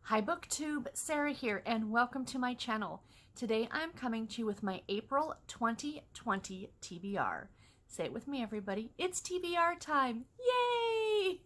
Hi BookTube, Sarah here, and welcome to my channel. Today I'm coming to you with my April 2020 TBR. Say it with me, everybody. It's TBR time! Yay!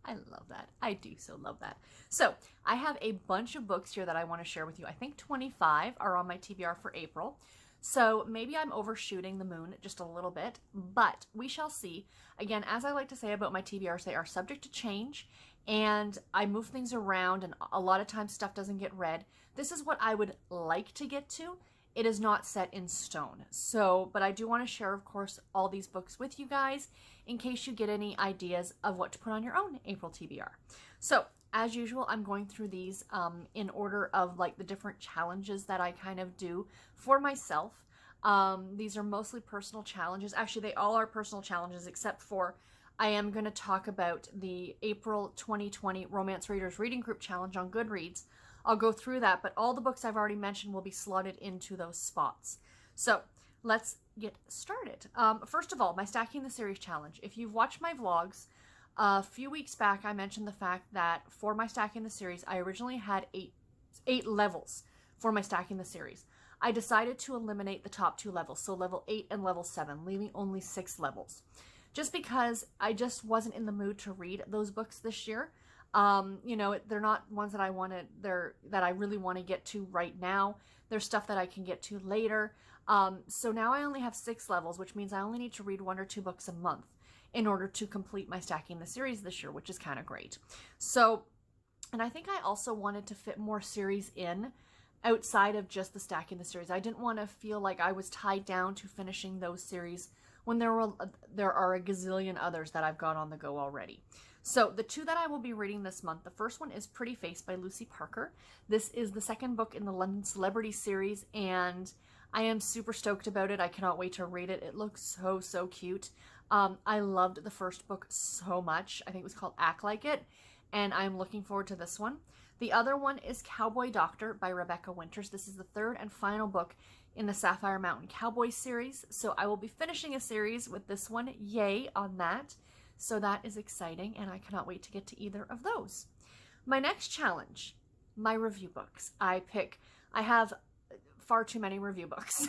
I love that. I do so love that. So I have a bunch of books here that I want to share with you. I think 25 are on my TBR for April. So maybe I'm overshooting the moon just a little bit, but we shall see. Again, as I like to say about my TBRs, they are subject to change, and I move things around, and a lot of times stuff doesn't get read. This is what I would like to get to. It is not set in stone. So, but I do want to share, of course, all these books with you guys in case you get any ideas of what to put on your own April TBR. So, as usual, I'm going through these in order of like the different challenges that I kind of do for myself. These are mostly personal challenges. Actually, they all are personal challenges except for I am going to talk about the April 2020 Romance Readers Reading Group Challenge on Goodreads. I'll go through that, but all the books I've already mentioned will be slotted into those spots. So let's get started. First of all, my Stacking the Series challenge. If you've watched my vlogs, a few weeks back, I mentioned the fact that for my Stacking the Series, I originally had eight levels for my Stacking the Series. I decided to eliminate the top two levels, so level 8 and level 7, leaving only 6 levels. Just because I just wasn't in the mood to read those books this year. You know, they're not ones that that I really want to get to right now. There's stuff that I can get to later. So now I only have 6 levels, which means I only need to read 1 or 2 books a month in order to complete my Stacking the Series this year, which is kind of great. So, and I think I also wanted to fit more series in outside of just the Stacking the Series. I didn't want to feel like I was tied down to finishing those series when there are a gazillion others that I've got on the go already. So the 2 that I will be reading this month, the first one is Pretty Face by Lucy Parker. This is the second book in the London Celebrity series, and I am super stoked about it. I cannot wait to read it. It looks so cute. I loved the first book so much. I think it was called Act Like It, and I'm looking forward to this one. The other one is Cowboy Doctor by Rebecca Winters. This is the 3rd and final book in the Sapphire Mountain Cowboy series. So I will be finishing a series with this one. Yay on that. So that is exciting, and I cannot wait to get to either of those. My next challenge, my review books. I have far too many review books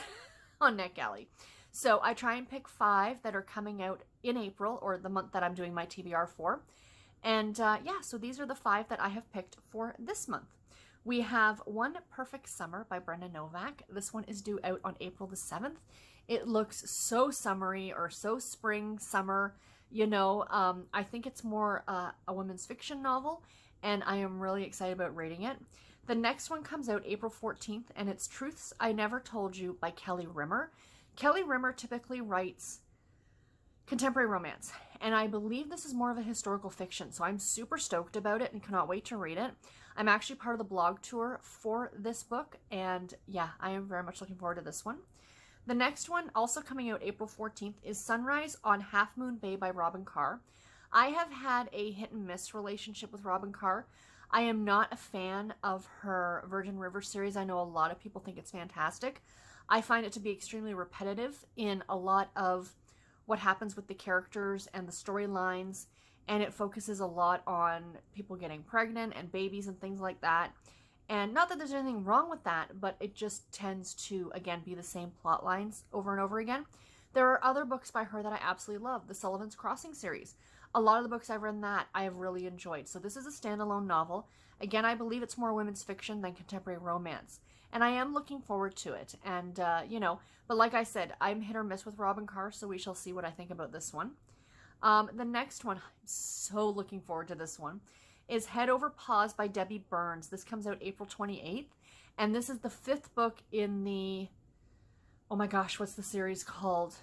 on NetGalley. So I try and pick 5 that are coming out in April, or the month that I'm doing my TBR for. And yeah, so these are the 5 that I have picked for this month. We have One Perfect Summer by Brenda Novak. This one is due out on April the 7th. It looks so summery, or so spring, summer. You know, I think it's more a women's fiction novel, and I am really excited about reading it. The next one comes out April 14th, and it's Truths I Never Told You by Kelly Rimmer. Kelly Rimmer typically writes contemporary romance, and I believe this is more of a historical fiction, so I'm super stoked about it and cannot wait to read it. I'm actually part of the blog tour for this book, and yeah, I am very much looking forward to this one. The next one, also coming out April 14th, is Sunrise on Half Moon Bay by Robyn Carr. I have had a hit and miss relationship with Robyn Carr. I am not a fan of her Virgin River series. I know a lot of people think it's fantastic. I find it to be extremely repetitive in a lot of what happens with the characters and the storylines, and it focuses a lot on people getting pregnant and babies and things like that. And not that there's anything wrong with that, but it just tends to, again, be the same plot lines over and over again. There are other books by her that I absolutely love. The Sullivan's Crossing series. A lot of the books I've read in that I have really enjoyed. So this is a standalone novel. Again, I believe it's more women's fiction than contemporary romance. And I am looking forward to it. And, you know, but like I said, I'm hit or miss with Robyn Carr, so we shall see what I think about this one. The next one, I'm so looking forward to this one, is Head Over Paws by Debbie Burns. This comes out April 28th. And this is the 5th book in the, oh my gosh, what's the series called?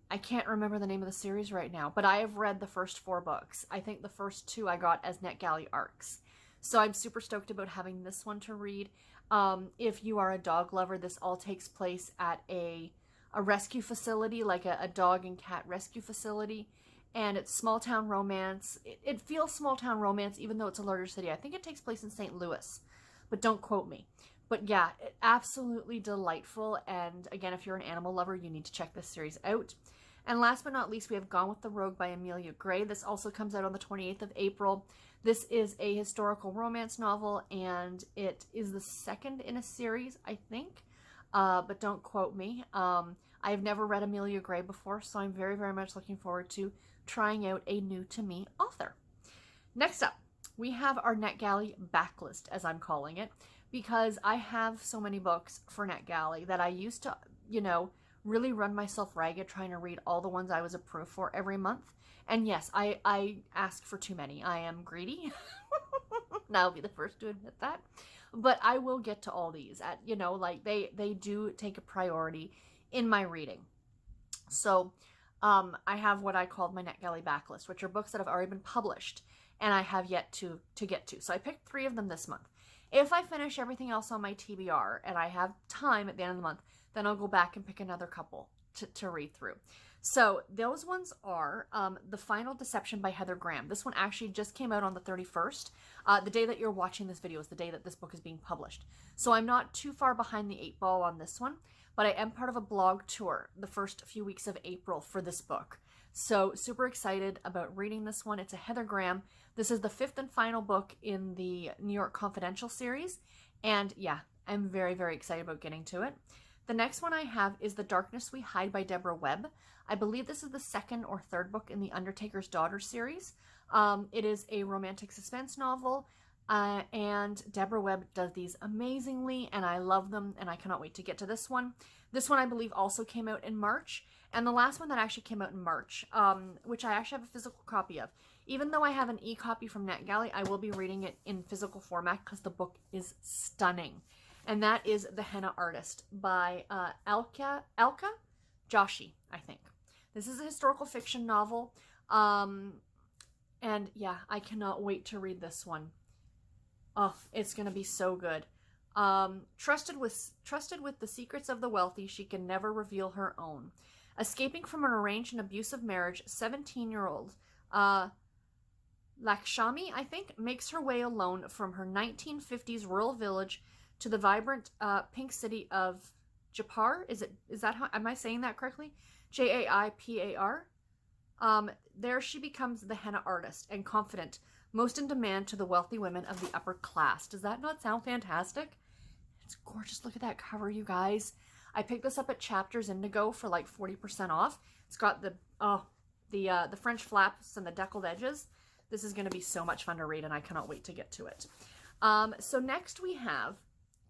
I can't remember the name of the series right now, but I have read the first 4 books. I think the first 2 I got as NetGalley arcs. So I'm super stoked about having this one to read. If you are a dog lover, this all takes place at a rescue facility, like a dog and cat rescue facility. And it's small town romance. It feels small town romance, even though it's a larger city. I think it takes place in St. Louis, but don't quote me. But yeah, absolutely delightful. And again, if you're an animal lover, you need to check this series out. And last but not least, we have Gone with the Rogue by Amelia Gray. This also comes out on the 28th of April. This is a historical romance novel, and it is the second in a series, I think, but don't quote me. I have never read Amelia Gray before, so I'm very, very much looking forward to trying out a new-to-me author. Next up, we have our NetGalley backlist, as I'm calling it, because I have so many books for NetGalley that I used to, you know, really run myself ragged trying to read all the ones I was approved for every month. And yes, I ask for too many. I am greedy. I'll be the first to admit that. But I will get to all these. You know, like they do take a priority in my reading. So I have what I called my NetGalley backlist, which are books that have already been published and I have yet to get to. So I picked 3 of them this month. If I finish everything else on my TBR and I have time at the end of the month, then I'll go back and pick another couple to read through. So those ones are The Final Deception by Heather Graham. This one actually just came out on the 31st. The day that you're watching this video is the day that this book is being published. So I'm not too far behind the 8 ball on this one, but I am part of a blog tour the first few weeks of April for this book. So super excited about reading this one. It's a Heather Graham. This is the 5th and final book in the New York Confidential series. And yeah, I'm very, very excited about getting to it. The next one I have is The Darkness We Hide by Debra Webb. I believe this is the 2nd or 3rd book in the Undertaker's Daughter series. It is a romantic suspense novel, and Debra Webb does these amazingly, and I love them, and I cannot wait to get to this one. This one, I believe, also came out in March, and the last one that actually came out in March, which I actually have a physical copy of. Even though I have an e-copy from NetGalley, I will be reading it in physical format because the book is stunning. And that is The Henna Artist by Alka, Joshi, I think. This is a historical fiction novel. And yeah, I cannot wait to read this one. Oh, it's going to be so good. Trusted with the secrets of the wealthy, she can never reveal her own. Escaping from an arranged and abusive marriage, 17-year-old Lakshmi, I think, makes her way alone from her 1950s rural village to the vibrant pink city of Jaipur. Is that how, am I saying that correctly? Jaipar. There she becomes the henna artist and confidant, most in demand to the wealthy women of the upper class. Does that not sound fantastic? It's gorgeous. Look at that cover, you guys. I picked this up at Chapters Indigo for like 40% off. It's got the French flaps and the deckled edges. This is going to be so much fun to read, and I cannot wait to get to it. So next we have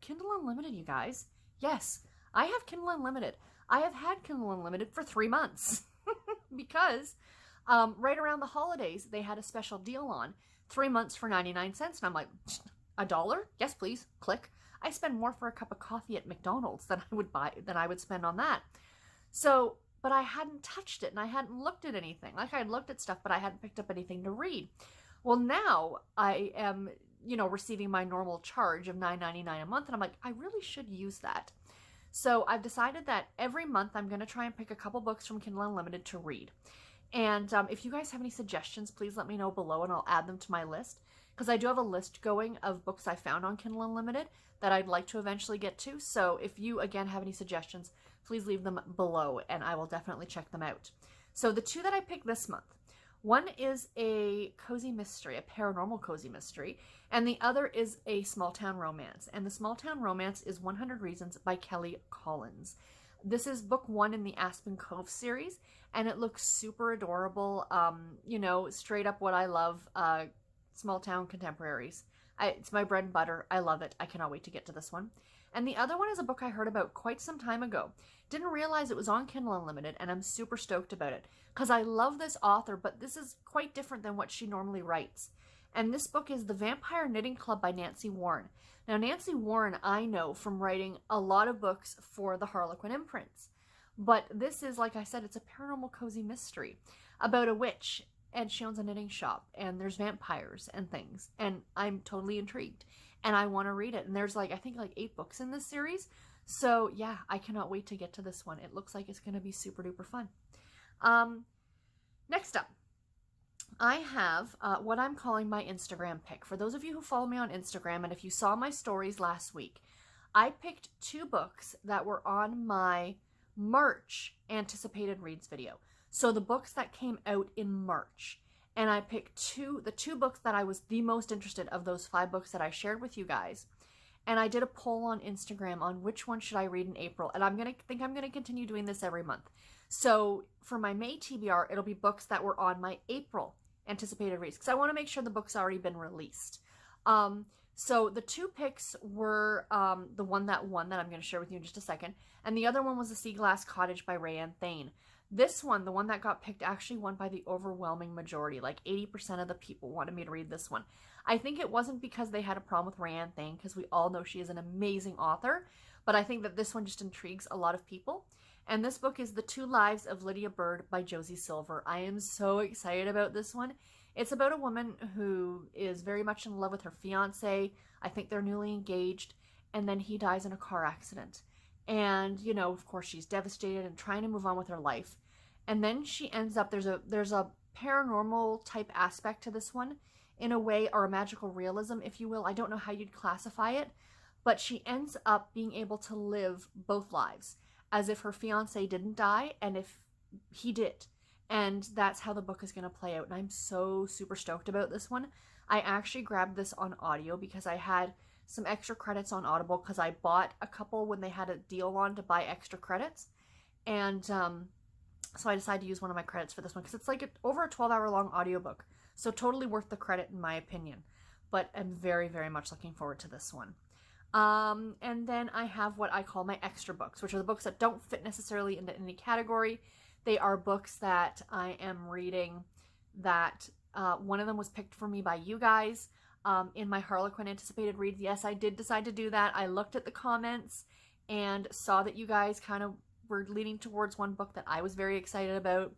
Kindle Unlimited, you guys. Yes, I have Kindle Unlimited. I have had Kindle Unlimited for 3 months because right around the holidays, they had a special deal on 3 months for 99 cents. And I'm like, $1? Yes, please. Click. I spend more for a cup of coffee at McDonald's than I would spend on that. So, but I hadn't touched it and I hadn't looked at anything. Like I had looked at stuff, but I hadn't picked up anything to read. Well, now I am, you know, receiving my normal charge of $9.99 a month. And I'm like, I really should use that. So I've decided that every month I'm going to try and pick a couple books from Kindle Unlimited to read. And if you guys have any suggestions, please let me know below and I'll add them to my list. Because I do have a list going of books I found on Kindle Unlimited that I'd like to eventually get to. So if you, again, have any suggestions, please leave them below and I will definitely check them out. So the 2 that I picked this month, one is a cozy mystery, a paranormal cozy mystery, and the other is a small town romance. And the small town romance is 100 Reasons by Kelly Collins. This is book 1 in the Aspen Cove series, and it looks super adorable. You know, straight up what I love, small town contemporaries. It's my bread and butter. I love it. I cannot wait to get to this one. And the other one is a book I heard about quite some time ago. Didn't realize it was on Kindle Unlimited, and I'm super stoked about it because I love this author, but this is quite different than what she normally writes. And this book is The Vampire Knitting Club by Nancy Warren. Now, Nancy Warren, I know from writing a lot of books for the Harlequin imprints. But this is, like I said, it's a paranormal cozy mystery about a witch, and she owns a knitting shop, and there's vampires and things. And I'm totally intrigued, and I want to read it. And there's I think 8 books in this series. So yeah, I cannot wait to get to this one. It looks like it's going to be super duper fun. Next up, I have what I'm calling my Instagram pick. For those of you who follow me on Instagram, and if you saw my stories last week, I picked 2 books that were on my March anticipated reads video. So the books that came out in March, and I picked the two books that I was the most interested of those 5 books that I shared with you guys. And I did a poll on Instagram on which one should I read in April. And I'm going to continue doing this every month. So for my May TBR, it'll be books that were on my April anticipated reads, because I want to make sure the book's already been released. So the 2 picks were the one that won that I'm going to share with you in just a second. And the other one was The Sea Glass Cottage by Rayanne Thane. This one, the one that got picked, actually won by the overwhelming majority. Like 80% of the people wanted me to read this one. I think it wasn't because they had a problem with Rayanne Thane, because we all know she is an amazing author. But I think that this one just intrigues a lot of people. And this book is The Two Lives of Lydia Bird by Josie Silver. I am so excited about this one. It's about a woman who is very much in love with her fiance. I think they're newly engaged, and then he dies in a car accident. And, you know, of course, she's devastated and trying to move on with her life. And then she ends up, there's a paranormal type aspect to this one, in a way, or a magical realism, if you will. I don't know how you'd classify it, but she ends up being able to live both lives, as if her fiance didn't die and if he did. And that's how the book is going to play out. And I'm so super stoked about this one. I actually grabbed this on audio because I had some extra credits on Audible, because I bought a couple when they had a deal on to buy extra credits. And so I decided to use one of my credits for this one, because it's like over a 12-hour long audiobook. So totally worth the credit in my opinion. But I'm very, very much looking forward to this one. And then I have what I call my extra books, which are the books that don't fit necessarily into any category. They are books that I am reading that one of them was picked for me by you guys in my Harlequin anticipated reads. Yes, I did decide to do that. I looked at the comments and saw that you guys kind of were leaning towards one book that I was very excited about.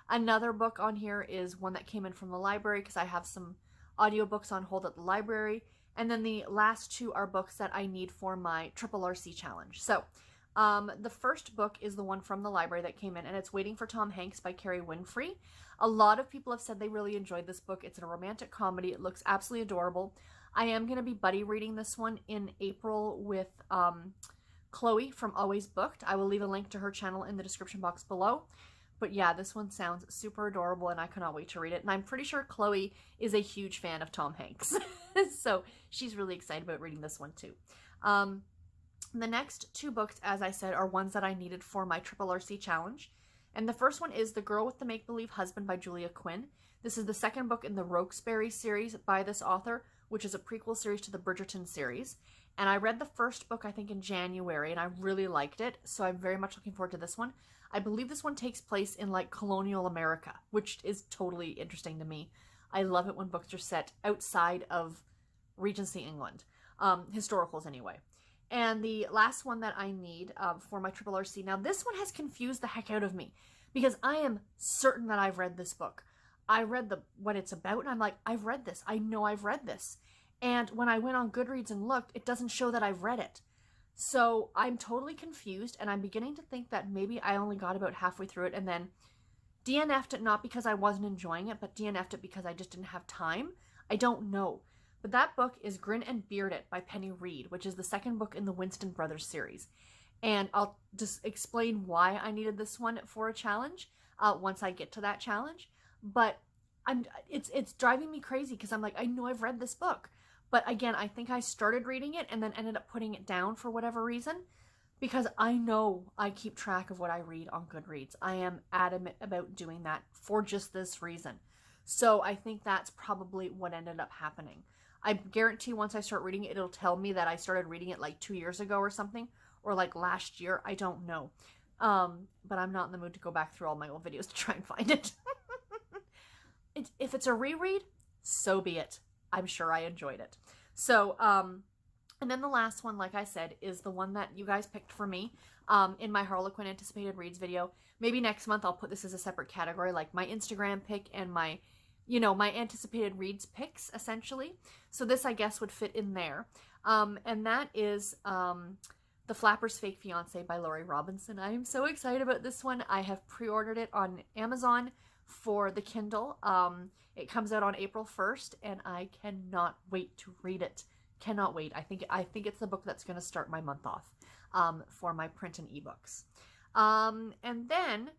Another book on here is one that came in from the library, because I have some audiobooks on hold at the library. And then the last 2 are books that I need for my Triple RC challenge. So the first book is the one from the library that came in, and it's Waiting for Tom Hanks by Kerry Winfrey. A lot of people have said they really enjoyed this book. It's a romantic comedy. It looks absolutely adorable. I am going to be buddy reading this one in April with Chloe from Always Booked. I will leave a link to her channel in the description box below. But yeah, this one sounds super adorable, and I cannot wait to read it. And I'm pretty sure Chloe is a huge fan of Tom Hanks. So she's really excited about reading this one too. The next 2 books, as I said, are ones that I needed for my Triple RC challenge. And the first one is The Girl with the Make-Believe Husband by Julia Quinn. This is the second book in the Roxbury series by this author, which is a prequel series to the Bridgerton series. And I read the first book, I think, in January, and I really liked it. So I'm very much looking forward to this one. I believe this one takes place in like colonial America, which is totally interesting to me. I love it when books are set outside of Regency England, historicals anyway. And the last one that I need for my Triple RC, now this one has confused the heck out of me, because I am certain that I've read this book. I read what it's about, and I'm like, I've read this. I know I've read this. And when I went on Goodreads and looked, it doesn't show that I've read it. So I'm totally confused, and I'm beginning to think that maybe I only got about halfway through it and then DNF'd it, not because I wasn't enjoying it, but DNF'd it because I just didn't have time. I don't know. But that book is Grin and Beard It by Penny Reid, which is the second book in the Winston Brothers series. And I'll just explain why I needed this one for a challenge once I get to that challenge. But it's driving me crazy, because I'm like, I know I've read this book. But again, I think I started reading it and then ended up putting it down for whatever reason, because I know I keep track of what I read on Goodreads. I am adamant about doing that for just this reason. So I think that's probably what ended up happening. I guarantee once I start reading it, it'll tell me that I started reading it like 2 years ago or something, or like last year. I don't know. But I'm not in the mood to go back through all my old videos to try and find it. If it's a reread, so be it. I'm sure I enjoyed it. So, and then the last one, like I said, is the one that you guys picked for me in my Harlequin anticipated reads video. Maybe next month I'll put this as a separate category, like my Instagram pick and my, you know, my anticipated reads picks, essentially. So this, I guess, would fit in there. And that is The Flapper's Fake Fiance by Lauri Robinson. I am so excited about this one. I have pre-ordered it on Amazon for the Kindle. It comes out on April 1st, and I cannot wait to read it. Cannot wait. I think it's the book that's going to start my month off for my print and ebooks. And then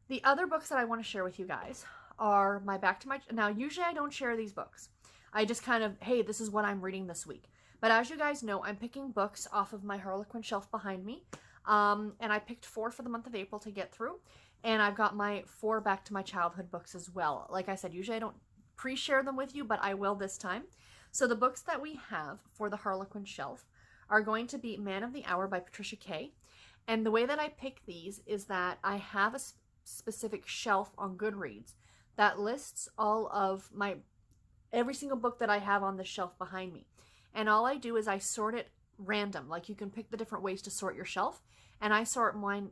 The other books that I want to share with you guys are my Back to My... Now, usually I don't share these books. I just kind of, hey, this is what I'm reading this week. But as you guys know, I'm picking books off of my Harlequin shelf behind me. And I picked 4 for the month of April to get through. And I've got my 4 Back to My Childhood books as well. Like I said, usually I don't pre-share them with you, but I will this time. So the books that we have for the Harlequin shelf are going to be Man of the Hour by Patricia Kay. And the way that I pick these is that I have a specific shelf on Goodreads that lists all of every single book that I have on the shelf behind me. And all I do is I sort it random. Like, you can pick the different ways to sort your shelf. And I sort mine,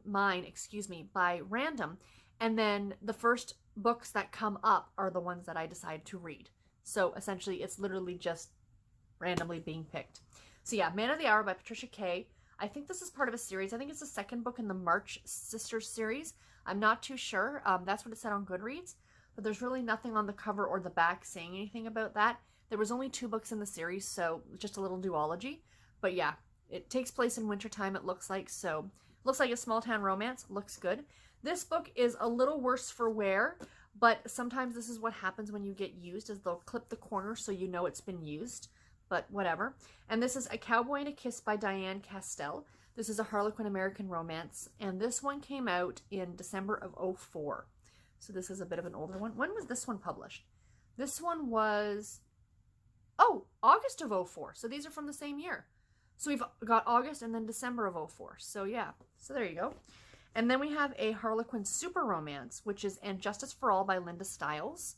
by random. And then the first books that come up are the ones that I decide to read. So essentially, it's literally just randomly being picked. So yeah, Man of the Hour by Patricia Kay. I think this is part of a series. I think it's the second book in the March Sisters series. I'm not too sure. That's what it said on Goodreads. But there's really nothing on the cover or the back saying anything about that. There was only 2 books in the series, so just a little duology. But yeah, it takes place in wintertime, it looks like. So, looks like a small town romance. Looks good. This book is a little worse for wear, but sometimes this is what happens when you get used, is they'll clip the corner so you know it's been used. But whatever. And this is A Cowboy and a Kiss by Dianne Castell. This is a Harlequin American romance, and this one came out in December of 2004. So this is a bit of an older one. When was this one published? This one was, August of 2004. So these are from the same year. So we've got August and then December of 2004. So yeah, so there you go. And then we have a Harlequin super romance, which is And Justice for All by Linda Stiles.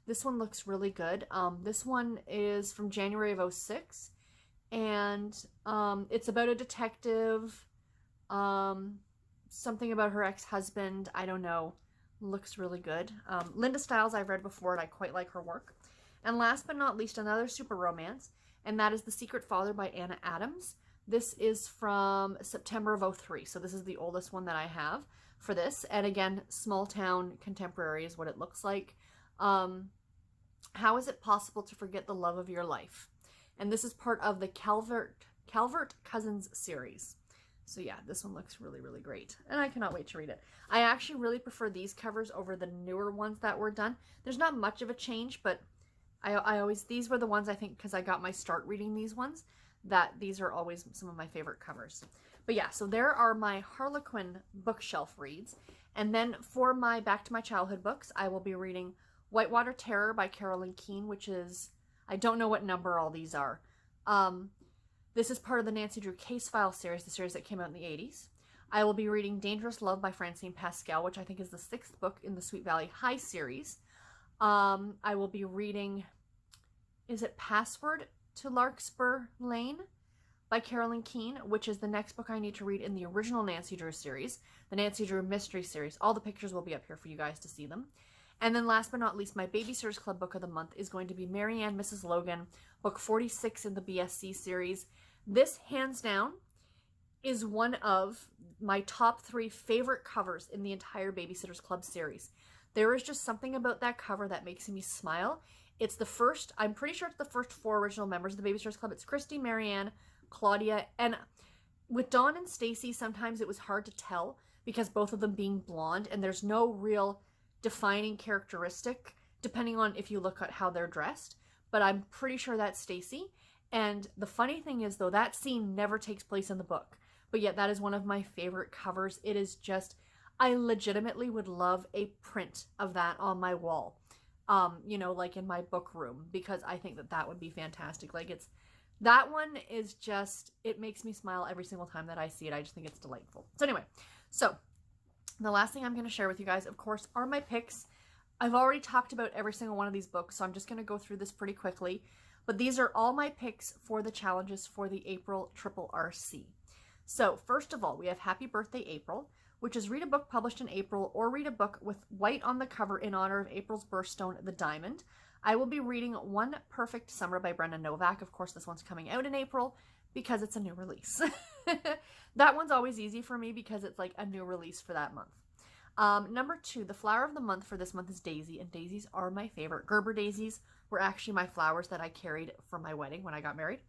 This one looks really good. This one is from January of 2006. And it's about a detective. Something about her ex-husband. I don't know. Looks really good. Linda Stiles I've read before, and I quite like her work. And last but not least, another super romance, and that is The Secret Father by Anna Adams. This is from September of 2003, so this is the oldest one that I have for this. And again, small town contemporary is what it looks like. How is it possible to forget the love of your life? And this is part of the Calvert Cousins series. So yeah, this one looks really, really great. And I cannot wait to read it. I actually really prefer these covers over the newer ones that were done. There's not much of a change, but these were the ones, I think, because I got my start reading these ones, that these are always some of my favorite covers. But yeah, so there are my Harlequin bookshelf reads. And then for my Back to My Childhood books, I will be reading Whitewater Terror by Carolyn, Keene, which is, I don't know what number all these are. This is part of the Nancy Drew Case File series, the series that came out in the 80s. I will be reading Dangerous Love by Francine Pascal, which I think is the 6th book in the Sweet Valley High series. I will be reading, is it Password to Larkspur Lane by Carolyn Keene, which is the next book I need to read in the original Nancy Drew series, the Nancy Drew Mystery series. All the pictures will be up here for you guys to see them. And then last but not least, my Babysitters Club book of the month is going to be Marianne Mrs. Logan, book 46 in the BSC series. This, hands down, is one of my top 3 favorite covers in the entire Babysitters Club series. There is just something about that cover that makes me smile. It's the first, I'm pretty sure it's the first 4 original members of the Babysitters Club. It's Christy, Marianne, Claudia, and with Dawn and Stacy, sometimes it was hard to tell because both of them being blonde, and there's no real defining characteristic depending on if you look at how they're dressed. But I'm pretty sure that's Stacy. And the funny thing is, though, that scene never takes place in the book. But yet that is one of my favorite covers. It is just, I legitimately would love a print of that on my wall. You know, like in my book room, because I think that that would be fantastic. Like, that one is just, it makes me smile every single time that I see it. I just think it's delightful. So anyway, so the last thing I'm going to share with you guys, of course, are my picks. I've already talked about every single one of these books, so I'm just going to go through this pretty quickly. But these are all my picks for the challenges for the April Triple RC. So first of all, we have Happy Birthday April, which is read a book published in April or read a book with white on the cover in honor of April's birthstone, the diamond. I will be reading One Perfect Summer by Brenda Novak. Of course, this one's coming out in April because it's a new release. That one's always easy for me because it's like a new release for that month. Number 2, the flower of the month for this month is Daisy, and daisies are my favorite. Gerber daisies were actually my flowers that I carried for my wedding when I got married.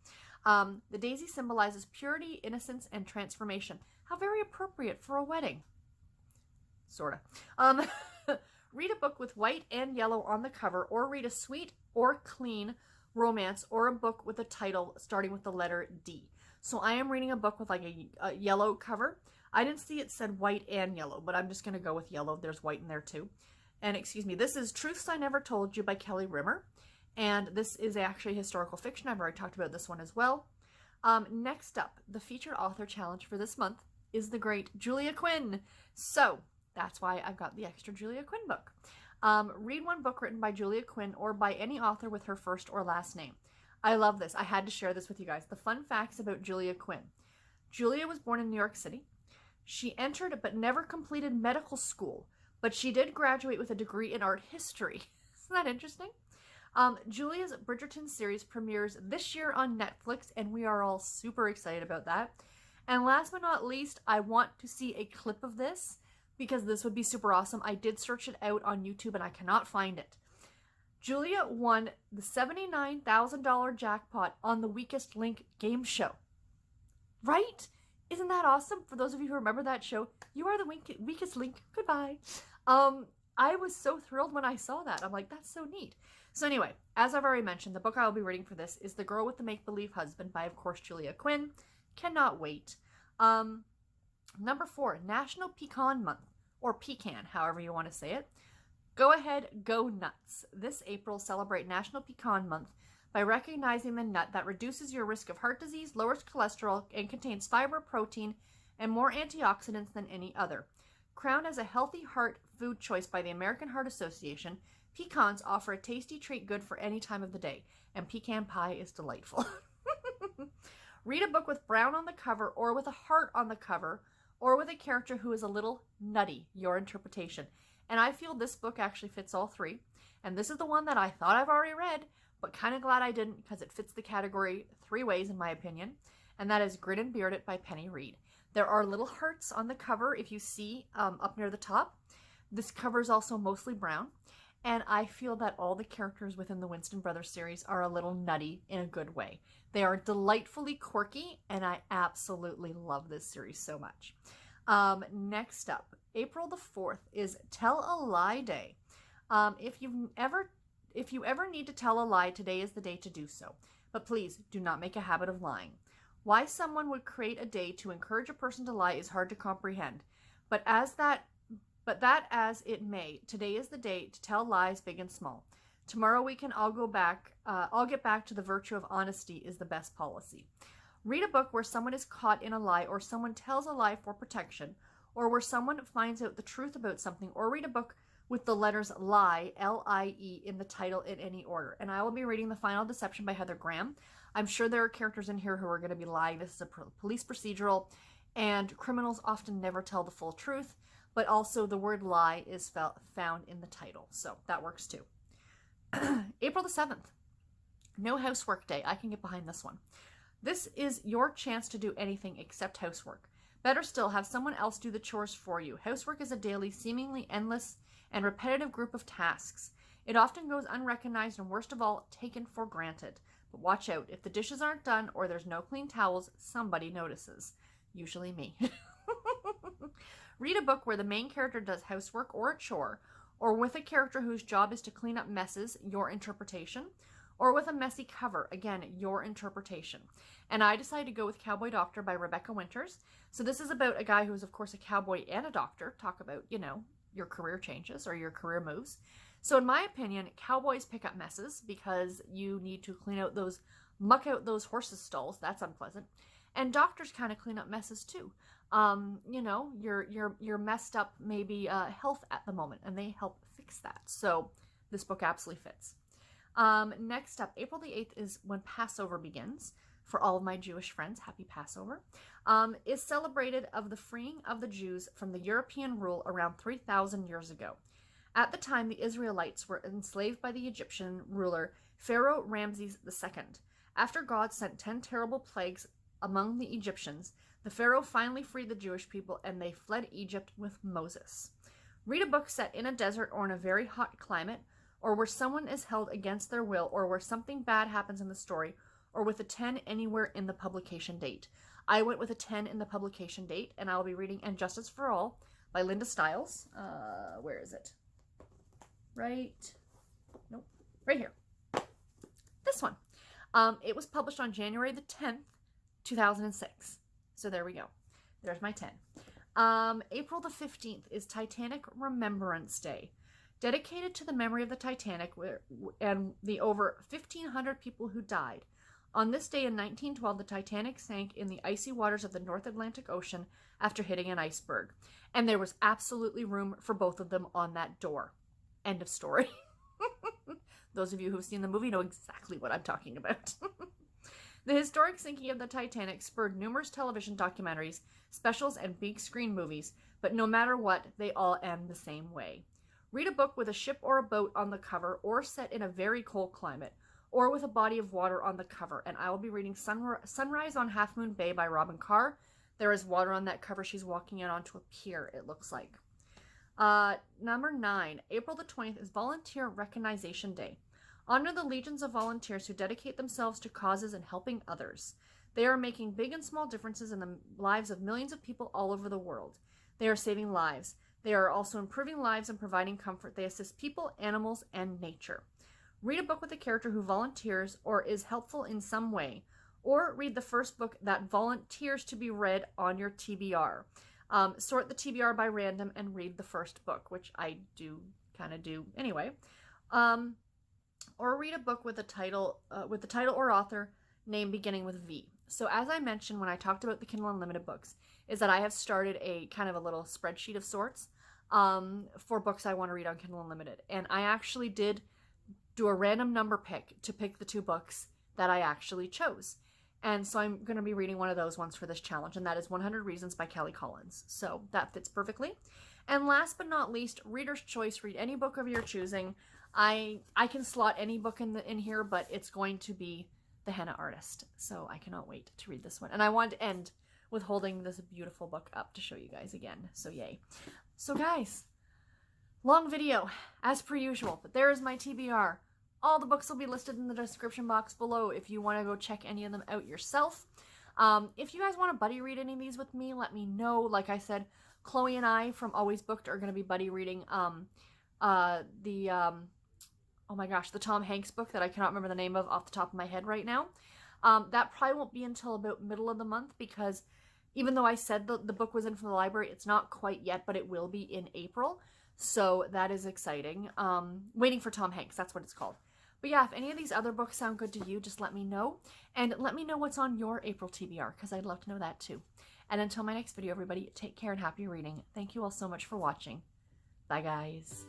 The daisy symbolizes purity, innocence, and transformation. How very appropriate for a wedding. sorta. Read a book with white and yellow on the cover, or read a sweet or clean romance, or a book with a title starting with the letter D. So I am reading a book with like a yellow cover. I didn't see it said white and yellow, but I'm just going to go with yellow. There's white in there too. And excuse me, this is Truths I Never Told You by Kelly Rimmer. And this is actually historical fiction. I've already talked about this one as well. Next up, the featured author challenge for this month is the great Julia Quinn. So that's why I've got the extra Julia Quinn book. Read one book written by Julia Quinn or by any author with her first or last name. I love this. I had to share this with you guys. The fun facts about Julia Quinn. Julia was born in New York City. She entered but never completed medical school, but she did graduate with a degree in art history. Isn't that interesting? Julia's Bridgerton series premieres this year on Netflix, and we are all super excited about that. And last but not least, I want to see a clip of this because this would be super awesome. I did search it out on YouTube and I cannot find it. Julia won the $79,000 jackpot on the Weakest Link game show. Right? Isn't that awesome? For those of you who remember that show, you are the weakest link. Goodbye. I was so thrilled when I saw that. I'm like, that's so neat. So anyway, as I've already mentioned, the book I will be reading for this is The Girl with the Make-Believe Husband by, of course, Julia Quinn. Cannot wait. Number 4, National Pecan Month, or Pecan, however you want to say it. Go ahead, go nuts. This April, celebrate National Pecan Month by recognizing the nut that reduces your risk of heart disease, lowers cholesterol, and contains fiber, protein, and more antioxidants than any other. Crowned as a healthy heart food choice by the American Heart Association, pecans offer a tasty treat good for any time of the day, and pecan pie is delightful. Read a book with brown on the cover, or with a heart on the cover, or with a character who is a little nutty, your interpretation. And I feel this book actually fits all three. And this is the one that I thought I've already read, but kind of glad I didn't because it fits the category 3 ways in my opinion. And that is Grin and Bearded by Penny Reid. There are little hearts on the cover if you see up near the top. This cover is also mostly brown. And I feel that all the characters within the Winston Brothers series are a little nutty in a good way. They are delightfully quirky, and I absolutely love this series so much. Next up, April the 4th is Tell a Lie Day. If you ever need to tell a lie, today is the day to do so. But please do not make a habit of lying. Why someone would create a day to encourage a person to lie is hard to comprehend. But that as it may, today is the day to tell lies big and small. Tomorrow we can all get back to the virtue of honesty is the best policy. Read a book where someone is caught in a lie, or someone tells a lie for protection, or where someone finds out the truth about something, or read a book with the letters lie, L-I-E, in the title in any order. And I will be reading The Final Deception by Heather Graham. I'm sure there are characters in here who are going to be lying. This is a police procedural, and criminals often never tell the full truth, but also the word lie is found in the title. So that works too. April the 7th, No Housework Day. I can get behind this one. This is your chance to do anything except housework. Better still, have someone else do the chores for you. Housework is a daily, seemingly endless and repetitive group of tasks. It often goes unrecognized and, worst of all, taken for granted. But watch out. If the dishes aren't done or there's no clean towels, somebody notices. Usually me. Read a book where the main character does housework or a chore, or with a character whose job is to clean up messes, your interpretation, or with a messy cover, again, your interpretation. And I decided to go with Cowboy Doctor by Rebecca Winters. So this is about a guy who is, of course, a cowboy and a doctor. Talk about, your career changes or your career moves. So in my opinion, cowboys pick up messes because you need to muck out those horses' stalls. That's unpleasant. And doctors kind of clean up messes too. You're messed up maybe health at the moment, and they help fix that. So this book absolutely fits. Next up, April the 8th is when Passover begins. For all of my Jewish friends, happy Passover. Is celebrated of the freeing of the Jews from the European rule around 3,000 years ago. At the time, the Israelites were enslaved by the Egyptian ruler Pharaoh Ramses II. After God sent 10 terrible plagues among the Egyptians, the Pharaoh finally freed the Jewish people, and they fled Egypt with Moses. Read a book set in a desert or in a very hot climate, or where someone is held against their will, or where something bad happens in the story, or with a 10 anywhere in the publication date. I went with a 10 in the publication date, and I'll be reading And Justice for All by Linda Stiles. Where is it? Nope, right here. This one. It was published on January the 10th, 2006. So there we go. There's my 10. April the 15th is Titanic Remembrance Day, dedicated to the memory of the Titanic and the over 1,500 people who died. On this day in 1912, the Titanic sank in the icy waters of the North Atlantic Ocean after hitting an iceberg. And there was absolutely room for both of them on that door. End of story. Those of you who've seen the movie know exactly what I'm talking about. The historic sinking of the Titanic spurred numerous television documentaries, specials, and big screen movies, but no matter what, they all end the same way. Read a book with a ship or a boat on the cover, or set in a very cold climate, or with a body of water on the cover, and I will be reading Sunrise on Half Moon Bay by Robyn Carr. There is water on that cover. She's walking out onto a pier, it looks like. Number 9, April the 20th is Volunteer Recognition Day. Honor the legions of volunteers who dedicate themselves to causes and helping others. They are making big and small differences in the lives of millions of people all over the world. They are saving lives. They are also improving lives and providing comfort. They assist people, animals, and nature. Read a book with a character who volunteers or is helpful in some way. Or read the first book that volunteers to be read on your TBR. Sort the TBR by random and read the first book, which I kind of do anyway. Or read a book with the title or author name beginning with V. So as I mentioned when I talked about the Kindle Unlimited books, is that I have started a kind of a little spreadsheet of sorts for books I want to read on Kindle Unlimited. And I actually did do a random number pick to pick the 2 books that I actually chose. And so I'm going to be reading one of those ones for this challenge, and that is 100 Reasons by Kelly Collins. So that fits perfectly. And last but not least, Reader's Choice. Read any book of your choosing. I can slot any book in here, but it's going to be The Henna Artist. So I cannot wait to read this one. And I want to end with holding this beautiful book up to show you guys again. So yay. So guys, long video as per usual, but there is my TBR. All the books will be listed in the description box below if you want to go check any of them out yourself. If you guys want to buddy read any of these with me, let me know. Like I said, Chloe and I from Always Booked are going to be buddy reading oh my gosh, the Tom Hanks book that I cannot remember the name of off the top of my head right now. That probably won't be until about middle of the month, because even though I said the book was in from the library, it's not quite yet, but it will be in April. So that is exciting. Waiting for Tom Hanks, that's what it's called. But yeah, if any of these other books sound good to you, just let me know. And let me know what's on your April TBR, because I'd love to know that too. And until my next video, everybody, take care and happy reading. Thank you all so much for watching. Bye, guys.